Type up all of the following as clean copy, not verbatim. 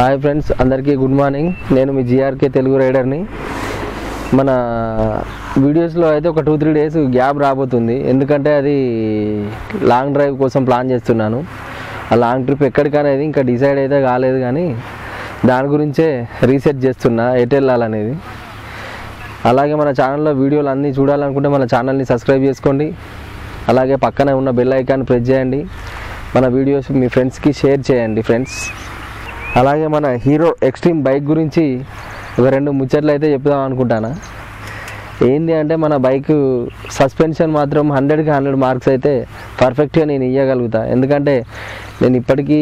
Hi friends, అందరికీ good morning. నేను మీ GRK Telugu రైడర్ని. మన వీడియోస్లో అయితే ఒక 2-3 డేస్ గ్యాప్ రాబోతుంది, ఎందుకంటే అది లాంగ్ డ్రైవ్ కోసం ప్లాన్ చేస్తున్నాను. ఆ లాంగ్ ట్రిప్ ఎక్కడికనేది ఇంకా డిసైడ్ అయితే కాలేదు, కానీ దాని గురించే రీసెర్చ్ చేస్తున్నా ఎటు వెళ్ళాలనేది. అలాగే మన ఛానల్లో వీడియోలు అన్నీ చూడాలనుకుంటే మన ఛానల్ని సబ్స్క్రైబ్ చేసుకోండి. అలాగే పక్కనే ఉన్న బెల్ ఐకాన్ ప్రెస్ చేయండి. మన వీడియోస్ మీ ఫ్రెండ్స్కి షేర్ చేయండి ఫ్రెండ్స్. అలాగే మన హీరో ఎక్స్ట్రీమ్ బైక్ గురించి ఒక 2 ముచ్చట్లు అయితే చెప్దాం అనుకుంటాను. ఏంది అంటే, మన బైక్ సస్పెన్షన్ మాత్రం 100కి 100 మార్క్స్ అయితే పర్ఫెక్ట్గా నేను ఇవ్వగలుగుతా. ఎందుకంటే నేను ఇప్పటికీ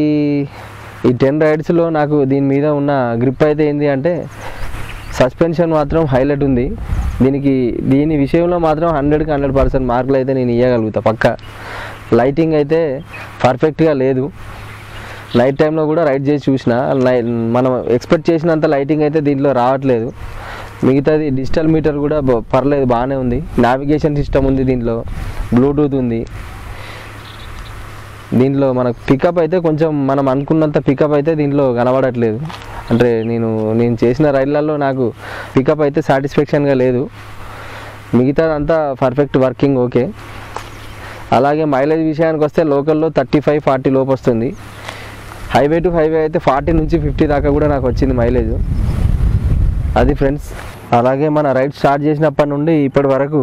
ఈ 10 రైడ్స్లో నాకు దీని మీద ఉన్న గ్రిప్ అయితే ఏంది అంటే, సస్పెన్షన్ మాత్రం హైలైట్ ఉంది. దీని విషయంలో మాత్రం 100కి 100% మార్కులు అయితే నేను ఇవ్వగలుగుతా పక్కా. లైటింగ్ అయితే పర్ఫెక్ట్గా లేదు. నైట్ టైంలో కూడా రైడ్ చేసి చూసిన, మనం ఎక్స్పెక్ట్ చేసినంత లైటింగ్ అయితే దీంట్లో రావట్లేదు. మిగతాది డిజిటల్ మీటర్ కూడా పర్లేదు, బాగానే ఉంది. నావిగేషన్ సిస్టమ్ ఉంది దీంట్లో, బ్లూటూత్ ఉంది. దీంట్లో మనకు పికప్ అయితే కొంచెం మనం అనుకున్నంత పికప్ అయితే దీంట్లో కనబడట్లేదు. అంటే నేను చేసిన రైడ్లలో నాకు పికప్ అయితే సాటిస్ఫాక్షన్గా లేదు. మిగతాదంతా పర్ఫెక్ట్ వర్కింగ్ ఓకే. అలాగే మైలేజ్ విషయానికి వస్తే లోకల్లో 35-40 లోపు వస్తుంది. హైవే టు హైవే అయితే 40 నుంచి 50 దాకా కూడా నాకు వచ్చింది మైలేజ్. అది ఫ్రెండ్స్. అలాగే మన రైడ్ స్టార్ట్ చేసినప్పటి నుండి ఇప్పటి వరకు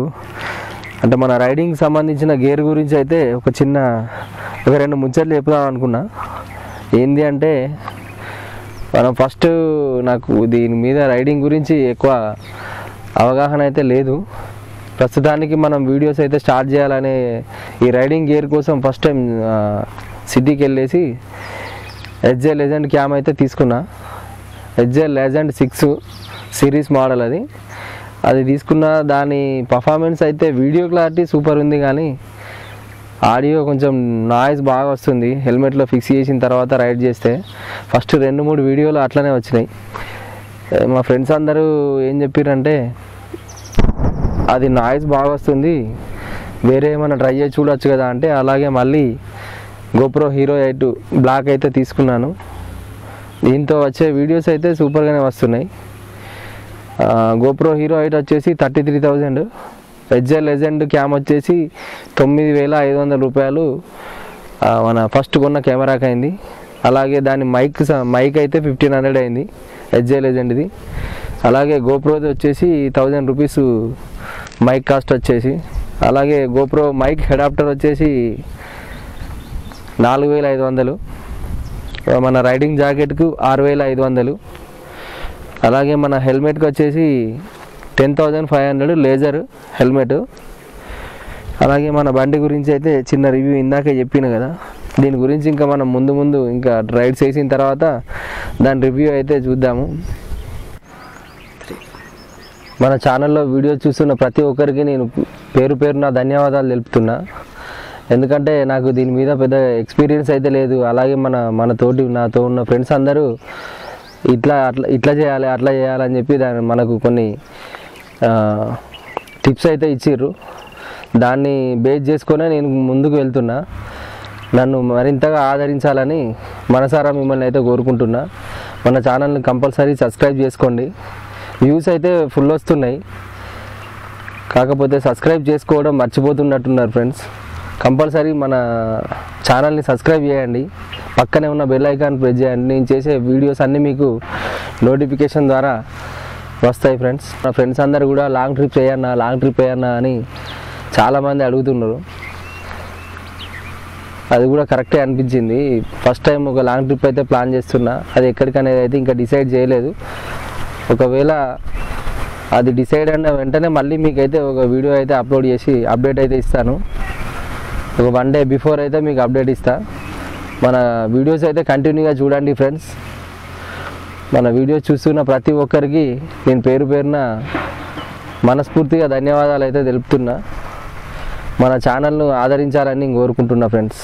అంటే మన రైడింగ్ సంబంధించిన గేర్ గురించి అయితే ఒక 2 ముచ్చట్లు చెప్దాం అనుకున్నా. ఏంది అంటే, మనం ఫస్ట్ నాకు దీని మీద రైడింగ్ గురించి ఎక్కువ అవగాహన అయితే లేదు. ప్రస్తుతానికి మనం వీడియోస్ అయితే స్టార్ట్ చేయాలనే ఈ రైడింగ్ గేర్ కోసం ఫస్ట్ టైం సిటీకి వెళ్ళేసి HJ లెజెండ్ క్యామ్ అయితే తీసుకున్నా. HJ లెజెండ్ 6 సిరీస్ మోడల్ అది తీసుకున్న. దాని పర్ఫార్మెన్స్ అయితే వీడియో క్లారిటీ సూపర్ ఉంది, కానీ ఆడియో కొంచెం నాయిస్ బాగా వస్తుంది. హెల్మెట్లో ఫిక్స్ చేసిన తర్వాత రైడ్ చేస్తే ఫస్ట్ 2-3 వీడియోలు అట్లనే వచ్చినాయి. మా ఫ్రెండ్స్ అందరూ ఏం చెప్పారంటే, అది నాయిస్ బాగా వస్తుంది, వేరే ఏమైనా ట్రై చేసి చూడొచ్చు కదా అంటే, అలాగే మళ్ళీ GoPro Hero 8 బ్లాక్ అయితే తీసుకున్నాను. దీంతో వచ్చే వీడియోస్ అయితే సూపర్గానే వస్తున్నాయి. GoPro Hero 8 వచ్చేసి 33,000, HJ లెజెండ్ క్యామ్ వచ్చేసి 9,500 రూపాయలు మన ఫస్ట్ కొన్న కెమెరాకి అయింది. అలాగే దాని మైక్ అయితే 1,500 అయింది HJ లెజెండ్ది. అలాగే GoProది వచ్చేసి 1000 రూపీస్ మైక్ కాస్ట్ వచ్చేసి. అలాగే GoPro మైక్ అడాప్టర్ వచ్చేసి 4,500. మన రైడింగ్ జాకెట్కు 6,500. అలాగే మన హెల్మెట్కి వచ్చేసి 10,500 లేజర్ హెల్మెట్. అలాగే మన బండి గురించి అయితే చిన్న రివ్యూ ఇందాకే చెప్పిన కదా. దీని గురించి ఇంకా మనం ముందు ఇంకా రైడ్స్ చేసిన తర్వాత దాని రివ్యూ అయితే చూద్దాము. మన ఛానల్లో వీడియో చూస్తున్న ప్రతి ఒక్కరికి నేను పేరున ధన్యవాదాలు తెలుపుతున్నా. ఎందుకంటే నాకు దీని మీద పెద్ద ఎక్స్పీరియన్స్ అయితే లేదు. అలాగే నాతో ఉన్న ఫ్రెండ్స్ అందరూ ఇట్లా చేయాలి అట్లా చేయాలని చెప్పి మనకు కొన్ని టిప్స్ అయితే ఇచ్చిర్రు. దాన్ని బేస్ చేసుకునే నేను ముందుకు వెళ్తున్నా. నన్ను మరింతగా ఆదరించాలని మనసారా మిమ్మల్ని అయితే కోరుకుంటున్నా. మన ఛానల్ని కంపల్సరీ సబ్స్క్రైబ్ చేసుకోండి. వ్యూస్ అయితే ఫుల్ వస్తున్నాయి, కాకపోతే సబ్స్క్రైబ్ చేసుకోవడం మర్చిపోతున్నట్టున్నారు ఫ్రెండ్స్. కంపల్సరీ మన ఛానల్ని సబ్స్క్రైబ్ చేయండి. పక్కనే ఉన్న బెల్ ఐకాన్ ప్రెస్ చేయండి. నేను చేసే వీడియోస్ అన్నీ మీకు నోటిఫికేషన్ ద్వారా వస్తాయి ఫ్రెండ్స్. నా ఫ్రెండ్స్ అందరూ కూడా లాంగ్ ట్రిప్ చేయన్నా అని చాలామంది అడుగుతున్నారు. అది కూడా కరెక్టే అనిపించింది. ఫస్ట్ టైం ఒక లాంగ్ ట్రిప్ అయితే ప్లాన్ చేస్తున్నా. అది ఎక్కడికనేది అయితే ఇంకా డిసైడ్ చేయలేదు. ఒకవేళ అది డిసైడ్ అయిన వెంటనే మళ్ళీ మీకైతే ఒక వీడియో అయితే అప్లోడ్ చేసి అప్డేట్ అయితే ఇస్తాను. ఒక 1 డే బిఫోర్ అయితే మీకు అప్డేట్ ఇస్తా. మన వీడియోస్ అయితే కంటిన్యూగా చూడండి ఫ్రెండ్స్. మన వీడియోస్ చూస్తున్న ప్రతి ఒక్కరికి నేను పేరున మనస్ఫూర్తిగా ధన్యవాదాలు అయితే తెలుపుతున్నా. మన ఛానల్ను ఆదరించాలని కోరుకుంటున్నా ఫ్రెండ్స్.